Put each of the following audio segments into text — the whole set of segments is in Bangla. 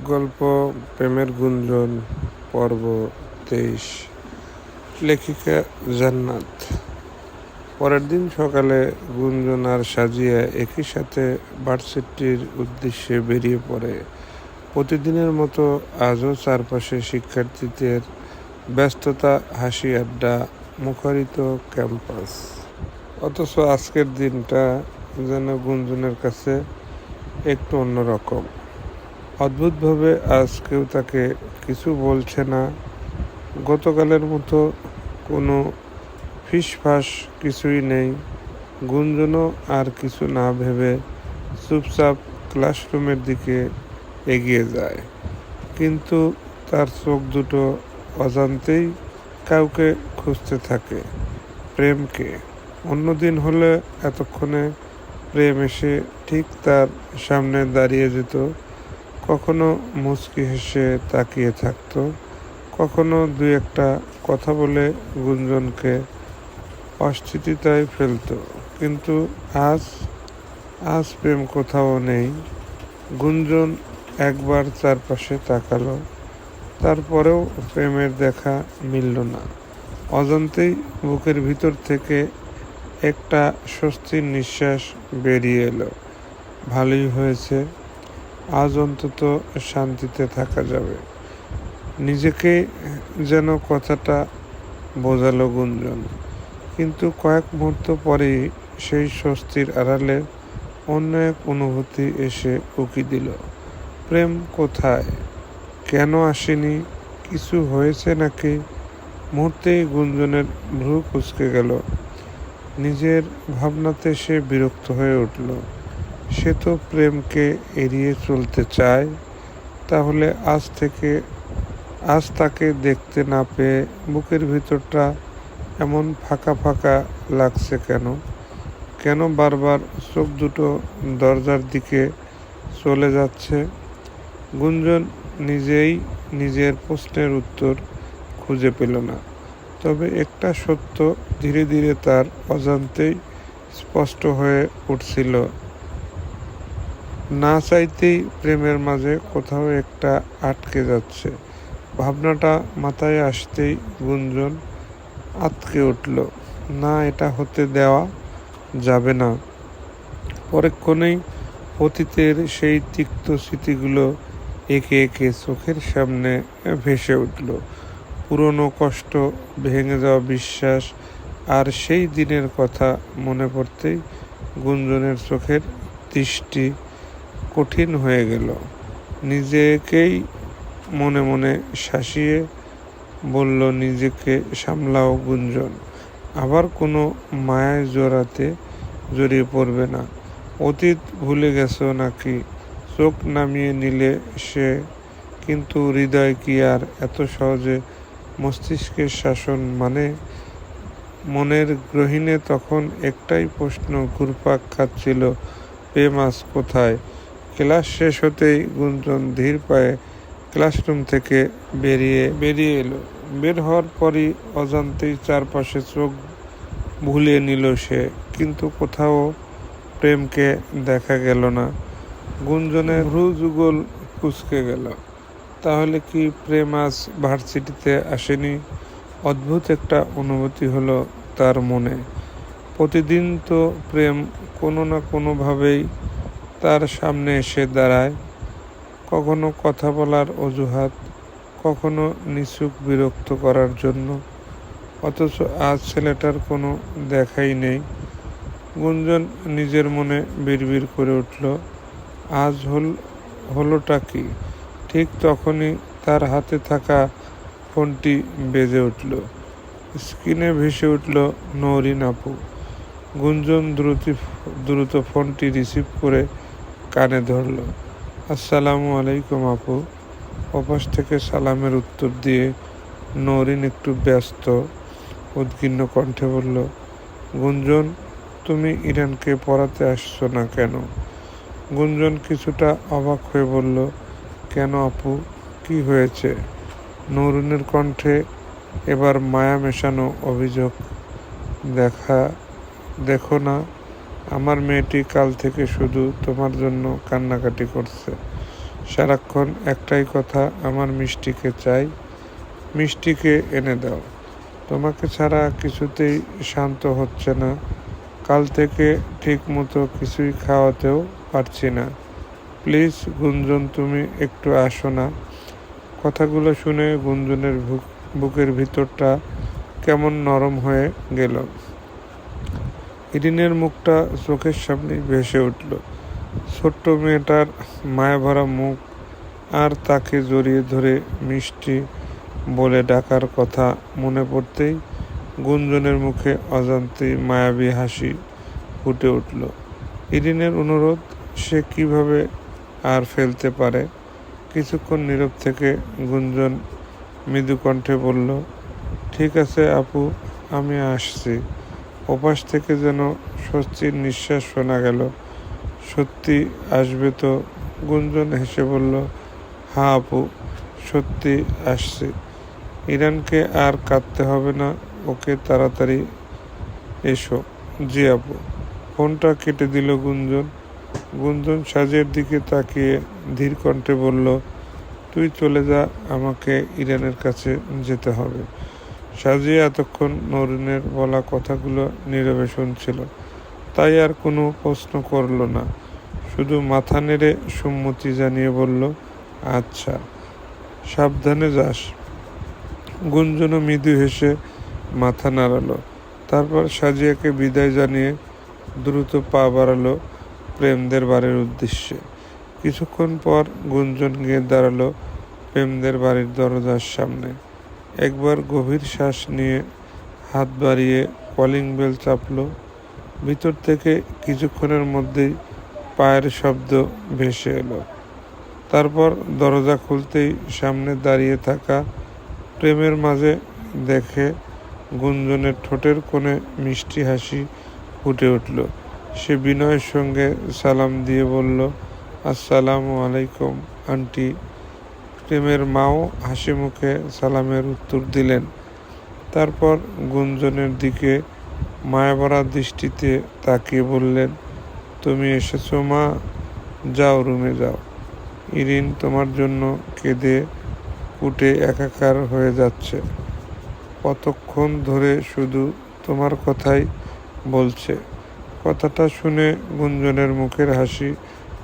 গল্প প্রেমের গুঞ্জন পর্ব 23। লেখিকা জান্নাত। পরের দিন সকালে গুঞ্জন আর সাজিয়া একই সাথে ভার্সিটির উদ্দেশ্যে বেরিয়ে পড়ে। প্রতিদিনের মতো আজও চারপাশে শিক্ষার্থীদের ব্যস্ততা, হাসি আড্ডা, মুখরিত ক্যাম্পাস। অথচ আজকের দিনটা যেন গুঞ্জনের কাছে একটু অন্যরকম। অদ্ভুতভাবে আজ কেউ তাকে কিছু বলছে না। গতকালের মতো কোনো ফিসফাস কিছুই নেই। গুঞ্জনও আর কিছু না ভেবে চুপচাপ ক্লাসরুমের দিকে এগিয়ে যায়। কিন্তু তার চোখ দুটো অজান্তেই কাউকে খুঁজতে থাকে। প্রেমকে। অন্যদিন হলে এতক্ষণে প্রেম এসে ঠিক তার সামনে দাঁড়িয়ে যেত, কখনো মুচকি হেসে তাকিয়ে থাকতো, কখনো দুই একটা কথা বলে গুঞ্জনকে অস্থিতিতায় ফেলতো। কিন্তু আজ প্রেম কোথাও নেই। গুঞ্জন একবার চারপাশে তাকালো, তারপরেও প্রেমের দেখা মিলল না। অজান্তেই বুকের ভিতর থেকে একটা স্বস্তির নিঃশ্বাস বেরিয়ে এলো। ভালোই হয়েছে, আজ অন্তত শান্তিতে থাকা যাবে। নিজেকে যেন কথাটা বোঝালো গুঞ্জন। কিন্তু কয়েক মুহূর্ত পরেই সেই স্বস্তির আড়ালে অন্য এক অনুভূতি এসে উকি দিল। প্রেম কোথায়? কেন আসেনি? কিছু হয়েছে নাকি? মুহূর্তেই গুঞ্জনের ভ্রু কুঁচকে গেল। নিজের ভাবনাতে সে বিরক্ত হয়ে উঠল। সে তো প্রেমকে এড়িয়ে চলতে চায়। তাহলে আজ তাকে দেখতে না পেয়ে বুকের ভিতরটা এমন ফাঁকা ফাঁকা লাগছে কেন? কেন বারবার চোখ দুটো দরজার দিকে চলে যাচ্ছে? গুঞ্জন নিজেই নিজের প্রশ্নের উত্তর খুঁজে পেল না। তবে একটা সত্য ধীরে ধীরে তার অজান্তেই স্পষ্ট হয়ে উঠছিল। না চাইতেই প্রেমের মাঝে কোথাও একটা আটকে যাচ্ছে। ভাবনাটা মাথায় আসতেই গুঞ্জন আঁতকে উঠল। না, এটা হতে দেওয়া যাবে না। পরক্ষণেই অতীতের সেই তিক্ত স্মৃতিগুলো একে একে চোখের সামনে ভেসে উঠল। পুরনো কষ্ট, ভেঙে যাওয়া বিশ্বাস, আর সেই দিনের কথা মনে পড়তেই গুঞ্জনের চোখের দৃষ্টি কঠিন হয়ে গেল। নিজেকেই মনে মনে শাসিয়ে বলল, নিজেকে সামলাও গুঞ্জন। আবার কোনো মায়ায় জড়িয়ে পড়বে না। অতীত ভুলে গেছো নাকি? চোখ নামিয়ে নিলে সে, কিন্তু হৃদয় কি আর এত সহজে মস্তিষ্কের শাসন মানে? মনের গহীনে তখন একটাই প্রশ্ন ঘুরপাক খাচ্ছিল, প্রেম আজ কোথায়? ক্লাস শেষ হতেই গুঞ্জন ধীর পায়ে ক্লাসরুম থেকে বেরিয়ে এলো। বের হওয়ার পরই অজান্তেই চারপাশে চোখ ভুলিয়ে নিল সে। কিন্তু কোথাও প্রেমকে দেখা গেল না। গুঞ্জনের ভ্রু যুগল কুঁচকে গেল। তাহলে কি প্রেম আজ ভার্সিটিতে আসেনি? অদ্ভুত একটা অনুভূতি হলো তার মনে। প্রতিদিন তো প্রেম কোনো না কোনোভাবেই তার সামনে এসে দাঁড়ায়, কখনো কথা বলার অজুহাত, কখনো নিছক বিরক্ত করার জন্য। অথচ আজ ছেলেটার কোনো দেখাই নেই। গুঞ্জন নিজের মনে বিড়বিড় করে উঠল, আজ হলোটা কি? ঠিক তখনই তার হাতে থাকা ফোনটি বেজে উঠল। স্ক্রিনে ভেসে উঠল নওরিন আপু। গুঞ্জন দ্রুত ফোনটি রিসিভ করে কানে ধরল। আসসালামু আলাইকুম আপু। ওপাশ থেকে সালামের উত্তর দিয়ে নওরিন একটু ব্যস্ত, উদ্বিগ্ন কণ্ঠে বলল, গুঞ্জন, তুমি ইরানকে পড়াতে আসছো না কেন? গুঞ্জন কিছুটা অবাক হয়ে বলল, কেন আপু, কি হয়েছে? নওরিনের কণ্ঠে এবার মায়া মেশানো অভিযোগ। দেখো না, আমার মেয়েটি কাল থেকে শুধু তোমার জন্য কান্নাকাটি করছে। সারাক্ষণ একটাই কথা, আমার মিষ্টিকে চাই, মিষ্টিকে এনে দাও। তোমাকে ছাড়া কিছুতেই শান্ত হচ্ছে না। কাল থেকে ঠিক মতো কিছুই খাওয়াতেও পারছি না। প্লিজ গুঞ্জন, তুমি একটু আসো না। কথাগুলো শুনে গুঞ্জনের বুকের ভিতরটা কেমন নরম হয়ে গেল। ইরিনের মুখটা চোখের সামনে ভেসে উঠল। ছোট্ট মেয়েটার মায়াভরা মুখ, আর তাকে জড়িয়ে ধরে মিষ্টি বলে ডাকার কথা মনে পড়তেই গুঞ্জনের মুখে অজান্তেই মায়াবী হাসি ফুটে উঠল। ইরিনের অনুরোধ সে কিভাবে আর ফেলতে পারে। কিছুক্ষণ নীরব থেকে গুঞ্জন মৃদু কণ্ঠে বলল, ঠিক আছে আপু, আমি আসছি। ওপাশ থেকে যেন স্বস্তির নিঃশ্বাস শোনা গেল। সত্যি আসবে তো? গুঞ্জন হেসে বলল, হ্যাঁ আপু, সত্যি আসছি। ইরানকে আর কাঁদতে হবে না, ওকে তাড়াতাড়ি এসো। জি আপু। ফোনটা কেটে দিল গুঞ্জন। গুঞ্জন সাজের দিকে তাকিয়ে ধীর কণ্ঠে বলল, তুই চলে যা, আমাকে ইরানের কাছে যেতে হবে। সাজিয়া এতক্ষণ নরিনের বলা কথাগুলো নীরবে শুনছিল, তাই আর কোনো প্রশ্ন করল না, শুধু মাথা নেড়ে সম্মতি জানিয়ে বলল, আচ্ছা, সাবধানে যাস। গুঞ্জনও মৃদু হেসে মাথা নাড়ালো। তারপর সাজিয়াকে বিদায় জানিয়ে দ্রুত পা বাড়ালো প্রেমদের বাড়ির উদ্দেশ্যে। কিছুক্ষণ পর গুঞ্জন গিয়ে দাঁড়ালো প্রেমদের বাড়ির দরজার সামনে। একবার গভীর শ্বাস নিয়ে হাত বাড়িয়ে কলিং বেল চাপল। ভিতর থেকে কিছুক্ষণের মধ্যেই পায়ের শব্দ ভেসে এলো। তারপর দরজা খুলতেই সামনে দাঁড়িয়ে থাকা প্রেমের মাঝে দেখে গুঞ্জনের ঠোঁটের কোণে মিষ্টি হাসি ফুটে উঠল। সে বিনয়ের সঙ্গে সালাম দিয়ে বলল, আসসালামু আলাইকুম আন্টি। প্রেমের মাও হাসি মুখে সালামের উত্তর দিলেন। তারপর গুঞ্জনের দিকে মায়াভরা দৃষ্টিতে তাকিয়ে বললেন, তুমি এসেছো মা? যাও, রুমে যাও। ইরিন তোমার জন্য কেঁদে কুটে একাকার হয়ে যাচ্ছে। কতক্ষণ ধরে শুধু তোমার কথাই বলছে। কথাটা শুনে গুঞ্জনের মুখের হাসি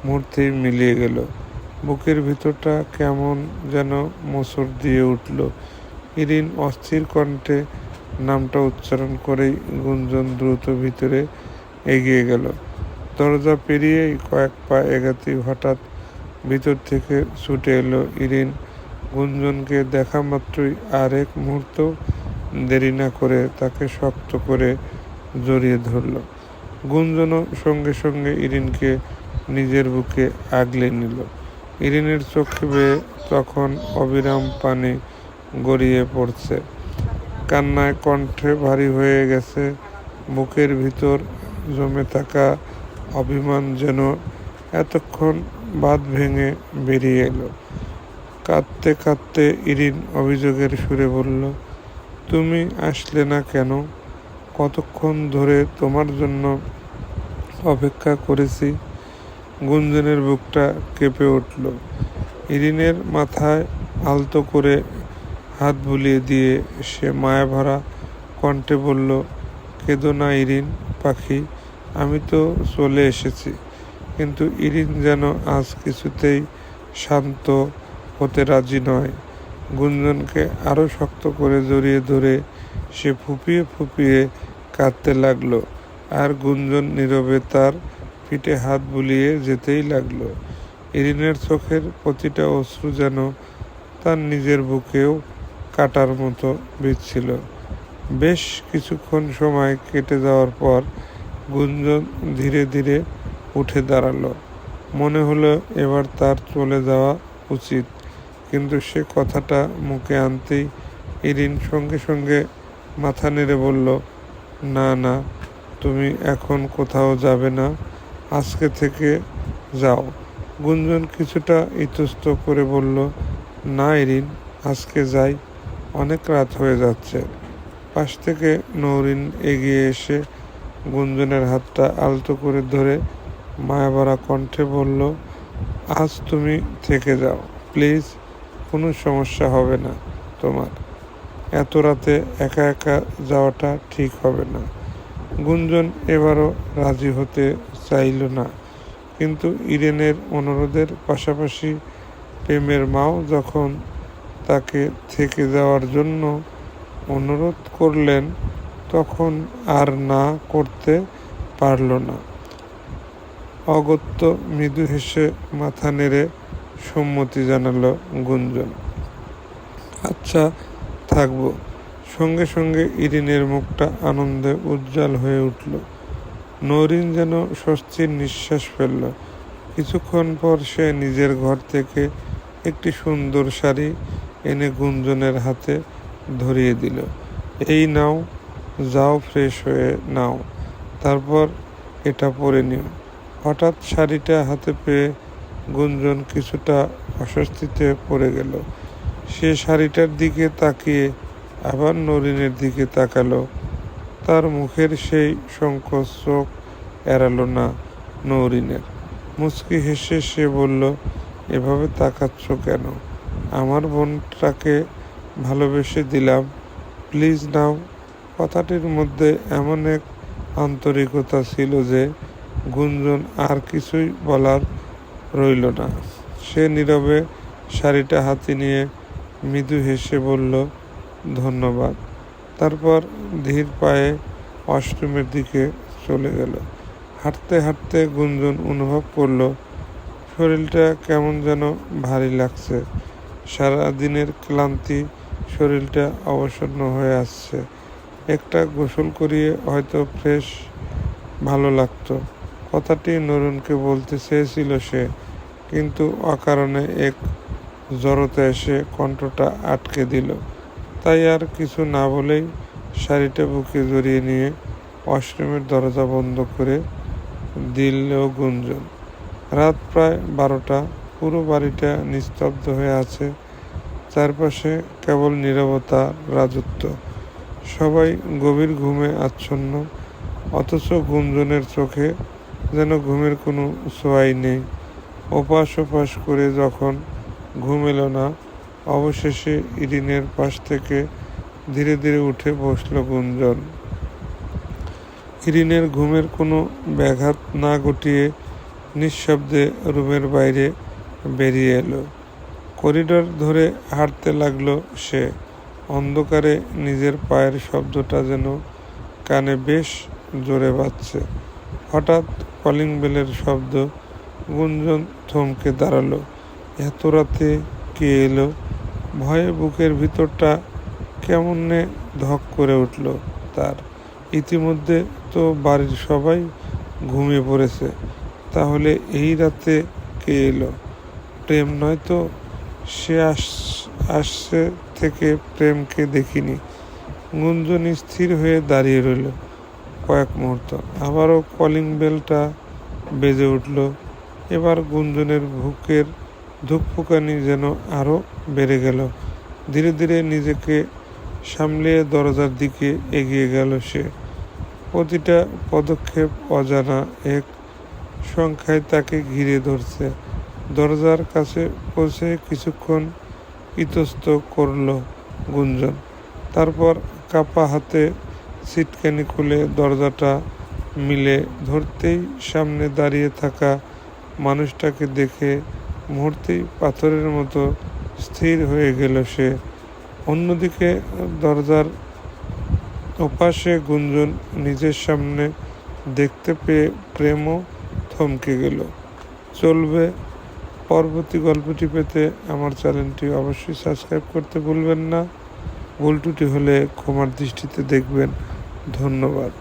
মুহূর্তেই মিলিয়ে গেল। বুকের ভিতরটা কেমন যেন মোচড় দিয়ে উঠল। ইরিন অস্থির কণ্ঠে নামটা উচ্চারণ করেই গুঞ্জন দ্রুত ভিতরে এগিয়ে গেল। দরজা পেরিয়েই কয়েক পা এগাতেই হঠাৎ ভিতর থেকে ছুটে এলো ইরিন। গুঞ্জনকে দেখা মাত্রই আর এক মুহূর্ত দেরি না করে তাকে শক্ত করে জড়িয়ে ধরল। গুঞ্জনও সঙ্গে সঙ্গে ইরিনকে নিজের বুকে আগলে নিল। ইরিনের চোখে বেয়ে তখন অবিরাম পানি গড়িয়ে পড়ছে। কান্নায় কণ্ঠে ভারী হয়ে গেছে। বুকের ভিতর জমে থাকা অভিমান যেন এতক্ষণ বাঁধ ভেঙে বেরিয়ে এলো। কাঁদতে কাঁদতে ইরিন অভিযোগের সুরে বলল, তুমি আসলে না কেন? কতক্ষণ ধরে তোমার জন্য অপেক্ষা করেছি। গুঞ্জনের বুকটা কেঁপে উঠল। ইরিনের মাথায় আলতো করে হাত বুলিয়ে দিয়ে সে মায়াভরা কণ্ঠে বলল, কেঁদো না ইরিন পাখি, আমি তো চলে এসেছি। কিন্তু ইরিন যেন আজ কিছুতেই শান্ত হতে রাজি নয়। গুঞ্জনকে আরও শক্ত করে জড়িয়ে ধরে সে ফুঁপিয়ে ফুঁপিয়ে কাঁদতে লাগলো। আর গুঞ্জন নীরবে তার পিঠে হাত বুলিয়ে যেতেই লাগলো। ইরিনের চোখের প্রতিটা অশ্রু যেন তার নিজের বুকেও কাটার মতো বিচ্ছিল। বেশ কিছুক্ষণ সময় কেটে যাওয়ার পর গুঞ্জন ধীরে ধীরে উঠে দাঁড়ালো। মনে হলো এবার তার চলে যাওয়া উচিত, কিন্তু সে কথাটা মুখে আনতেই ইরিন সঙ্গে সঙ্গে মাথা নেড়ে বলল, না না, তুমি এখন কোথাও যাবে না, আজকে থেকে যাও। গুঞ্জন কিছুটা ইতস্ত করে বলল, না ইরিন, আজকে যাই, অনেক রাত হয়ে যাচ্ছে। পাশ থেকে নৌরিন এগিয়ে এসে গুঞ্জনের হাতটা আলতো করে ধরে মায়াভরা কণ্ঠে বলল, আজ তুমি থেকে যাও প্লিজ, কোনো সমস্যা হবে না তোমার। এত রাতে একা একা যাওয়াটা ঠিক হবে না। গুঞ্জন এবারও রাজি হতে চাইল না, কিন্তু ইরেনের অনুরোধের পাশাপাশি প্রেমের মাও যখন তাকে থেকে যাওয়ার জন্য অনুরোধ করলেন, তখন আর না করতে পারল না। অগত্য মৃদু হেসে মাথা নেড়ে সম্মতি জানালো গুঞ্জন। আচ্ছা, থাকবো। সঙ্গে সঙ্গে ইরিনের মুখটা আনন্দে উজ্জ্বল হয়ে উঠল। নরিন যেন স্বস্তির নিঃশ্বাস ফেলল। কিছুক্ষণ পর সে নিজের ঘর থেকে একটি সুন্দর শাড়ি এনে গুঞ্জনের হাতে ধরিয়ে দিল। এই নাও, যাও ফ্রেশ হয়ে নাও, তারপর এটা পরে নিও। হঠাৎ শাড়িটা হাতে পেয়ে গুঞ্জন কিছুটা অস্বস্তিতে পড়ে গেল। সে শাড়িটার দিকে তাকিয়ে আবার নরিনের দিকে তাকালো। তার মুখের সেই সংকোচ চোখ এড়ালো না নরিনের। মুচকি হেসে সে বলল, এভাবে তাকাচ্ছ কেন? আমার বোনটাকে ভালোবেসে দিলাম, প্লিজ নাও। কথাটির মধ্যে এমন এক আন্তরিকতা ছিল যে গুঞ্জন আর কিছুই বলার রইল না। সে নীরবে শাড়িটা হাতে নিয়ে মৃদু হেসে বলল, ধন্যবাদ। তারপর ধীর পায়ে ওয়াশরুমের দিকে চলে গেল। হাঁটতে হাঁটতে গুঞ্জন অনুভব করল শরীরটা কেমন যেন ভারী লাগছে। সারাদিনের ক্লান্তি, শরীরটা অবসন্ন হয়ে আসছে। একটা গোসল করিয়ে হয়তো ফ্রেশ ভালো লাগতো। কথাটি নরুনকে বলতে চেয়েছিল সে, কিন্তু অকারণে এক জড়তা এসে কণ্ঠটা আটকে দিল। তাই আর কিছু না বলেই শাড়িটা বুকে জড়িয়ে নিয়ে ওয়াশরুমের দরজা বন্ধ করে দিল গুঞ্জন। রাত প্রায় 12টা। পুরো বাড়িটা নিস্তব্ধ হয়ে আছে। চারপাশে কেবল নীরবতার রাজত্ব। সবাই গভীর ঘুমে আচ্ছন্ন, অথচ গুঞ্জনের চোখে যেন ঘুমের কোনো ছোঁয়াই নেই। ওপাশ ওপাশ করে যখন ঘুম এলো না, অবশেষে ইরিনের পাশ থেকে ধীরে ধীরে উঠে বসল গুঞ্জন। ইরিনের ঘুমের কোনো ব্যাঘাত না ঘটিয়ে নিঃশব্দে রুমের বাইরে বেরিয়ে এলো। করিডোর ধরে হাঁটতে লাগলো সে। অন্ধকারে নিজের পায়ের শব্দটা যেন কানে বেশ জোরে বাজছে। হঠাৎ কলিং বেলের শব্দ। গুঞ্জন থমকে দাঁড়ালো। এত রাতে কে এলো? ভয়ে বুকের ভিতরটা কেমনে ধক করে উঠল তার। ইতিমধ্যে তো বাড়ির সবাই ঘুমিয়ে পড়েছে। তাহলে এই রাতে কে এলো? প্রেম নয় তো? সে আসছে থেকে প্রেমকে দেখিনি। গুঞ্জন স্থির হয়ে দাঁড়িয়ে রইল কয়েক মুহূর্ত। আবারও কলিং বেলটা বেজে উঠল। এবার গুঞ্জনের বুকের ধুকপুকানি যেন আরও বেড়ে গেল। ধীরে ধীরে নিজেকে সামলিয়ে দরজার দিকে এগিয়ে গেল সে। প্রতিটা পদক্ষেপ অজানা এক সংখ্যায় তাকে ঘিরে ধরছে। দরজার কাছে পৌঁছে কিছুক্ষণ ইতস্তত করল গুঞ্জন। তারপর কাপা হাতে সিটকানি খুলে দরজাটা মিলে ধরতেই সামনে দাঁড়িয়ে থাকা মানুষটাকে দেখে মুহূর্তেই পাথরের মতো স্থির হয়ে গেল সে। অন্যদিকে দরজার ওপাশে গুঞ্জন নিজের সামনে দেখতে পেয়ে প্রেমও থমকে গেল। চলবে পরবর্তী গল্পটি পেতে আমার চ্যানেলটি অবশ্যই সাবস্ক্রাইব করতে ভুলবেন না। ভুল ত্রুটি হলে ক্ষমার দৃষ্টিতে দেখবেন। ধন্যবাদ।